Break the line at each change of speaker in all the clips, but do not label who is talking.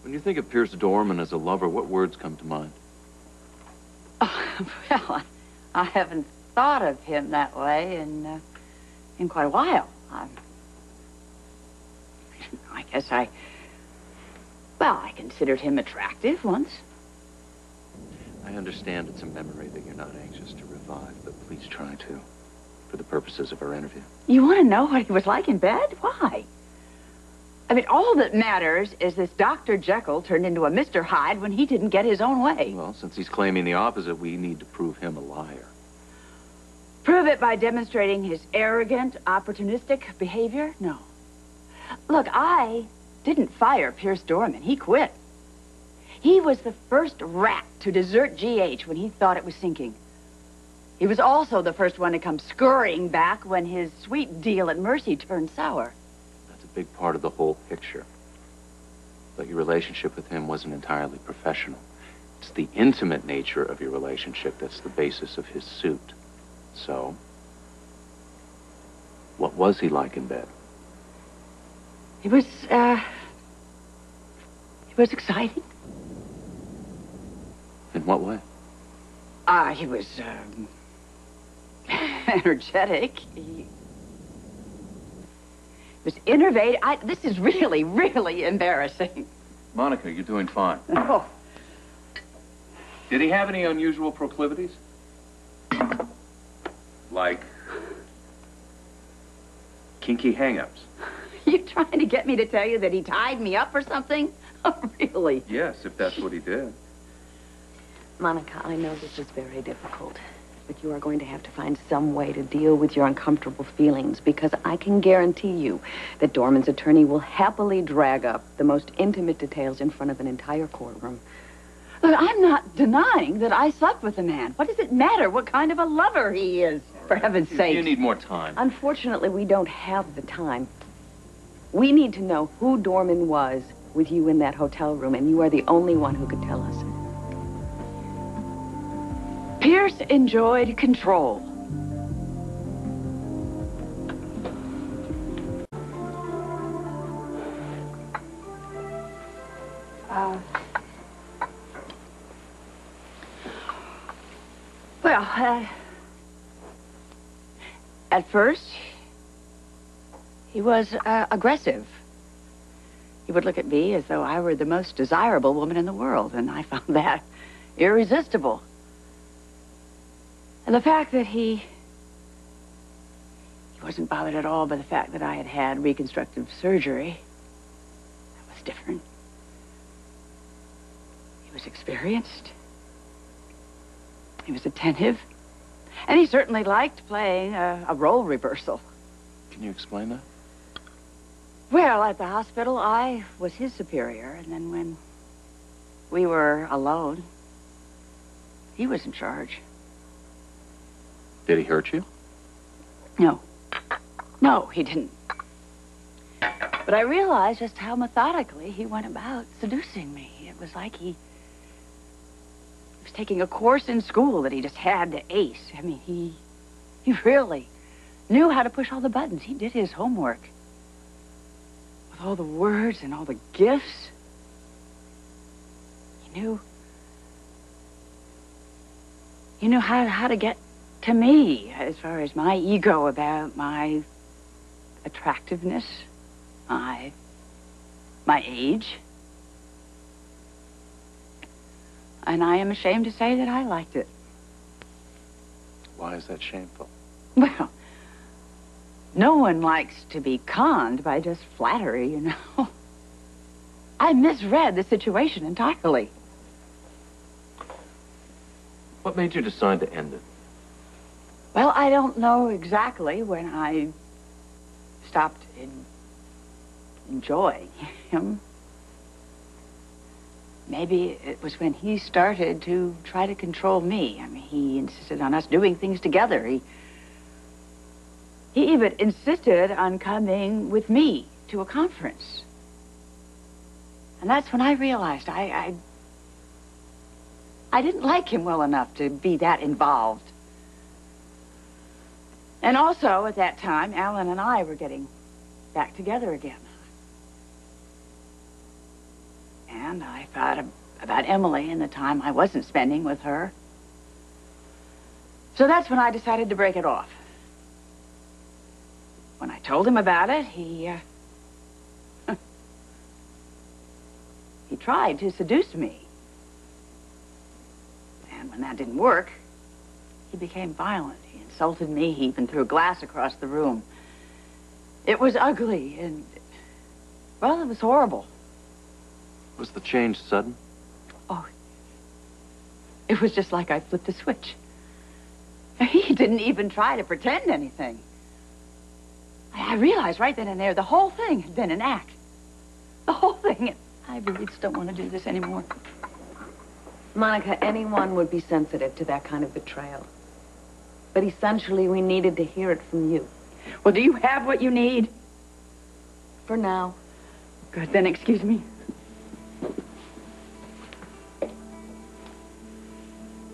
When you think of Pierce Dorman as a lover, what words come to mind?
Oh, well, I haven't thought of him that way in quite a while. I guess I considered him attractive once.
I understand it's a memory that you're not anxious to revive, but please try to, for the purposes of our interview.
You want to know what he was like in bed? Why? I mean, all that matters is this Dr. Jekyll turned into a Mr. Hyde when he didn't get his own way.
Well, since he's claiming the opposite, we need to prove him a liar.
Prove it by demonstrating his arrogant, opportunistic behavior? No. Look, I didn't fire Pierce Dorman. He quit. He was the first rat to desert GH when he thought it was sinking. He was also the first one to come scurrying back when his sweet deal at Mercy turned sour.
That's a big part of the whole picture. But your relationship with him wasn't entirely professional. It's the intimate nature of your relationship that's the basis of his suit. So, what was he like in bed?
He was exciting.
In what way?
He was, energetic. He was innovative. This is really, really embarrassing.
Monica, you're doing fine.
Oh.
Did he have any unusual proclivities? Like kinky hang-ups?
You trying to get me to tell you that he tied me up or something? Oh, really?
Yes, if that's what he did.
Monica, I know this is very difficult, but you are going to have to find some way to deal with your uncomfortable feelings, because I can guarantee you that Dorman's attorney will happily drag up the most intimate details in front of an entire courtroom.
Look, I'm not denying that I slept with the man. What does it matter what kind of a lover he is, for heaven's sake?
You need more time.
Unfortunately, we don't have the time. We need to know who Dorman was with you in that hotel room, and you are the only one who could tell us.
Pierce enjoyed control. At first, he was aggressive. He would look at me as though I were the most desirable woman in the world, and I found that irresistible. And the fact that he wasn't bothered at all by the fact that I had had reconstructive surgery, that was different. He was experienced. He was attentive. And he certainly liked playing a role reversal.
Can you explain that?
Well, at the hospital, I was his superior, and then when we were alone, he was in charge.
Did he hurt you?
No. No, he didn't. But I realized just how methodically he went about seducing me. It was like he was taking a course in school that he just had to ace. I mean, he really knew how to push all the buttons. He did his homework. With all the words and all the gifts. He knew how to get to me as far as my ego about my attractiveness, my age. And I am ashamed to say that I liked it.
Why is that shameful?
Well, no one likes to be conned by just flattery, you know. I misread the situation entirely.
What made you decide to end it?
Well, I don't know exactly when I stopped enjoying him. Maybe it was when he started to try to control me. I mean, he insisted on us doing things together. He even insisted on coming with me to a conference. And that's when I realized I didn't like him well enough to be that involved. And also, at that time, Alan and I were getting back together again. And and I thought about Emily and the time I wasn't spending with her. So that's when I decided to break it off. When I told him about it, he tried to seduce me. And when that didn't work, he became violent. He insulted me. He even threw glass across the room. It was ugly and, well, it was horrible.
Was the change sudden?
Oh, it was just like I flipped a switch. He didn't even try to pretend anything. I realized right then and there the whole thing had been an act. The whole thing. I really just don't want to do this anymore.
Monica, anyone would be sensitive to that kind of betrayal. But essentially, we needed to hear it from you.
Well, do you have what you need?
For now.
Good, then excuse me.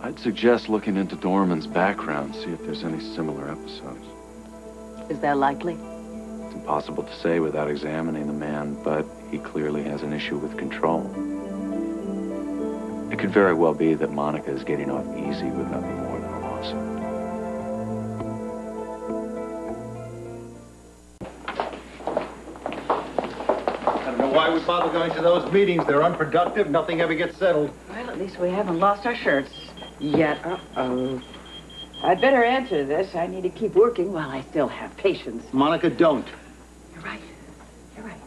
I'd suggest looking into Dorman's background, see if there's any similar episodes.
Is that likely?
It's impossible to say without examining the man, but he clearly has an issue with control. It could very well be that Monica is getting off easy with nothing more than a lawsuit.
I don't know why we bother going to those meetings. They're unproductive. Nothing ever gets settled.
Well, at least we haven't lost our shirts yet. Uh-oh. I'd better answer this. I need to keep working while I still have patience.
Monica, don't.
You're right. You're right.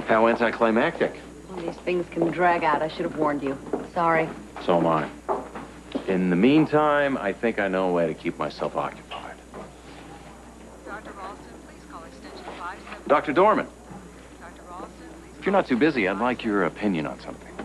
How anticlimactic.
Well, these things can drag out. I should have warned you. Sorry.
So am I. In the meantime, I think I know a way to keep myself occupied.
Dr. Ralston, please call extension 57.
Dr. Dorman,
Dr. Ralston, please
if you're not too busy, I'd like your opinion on something.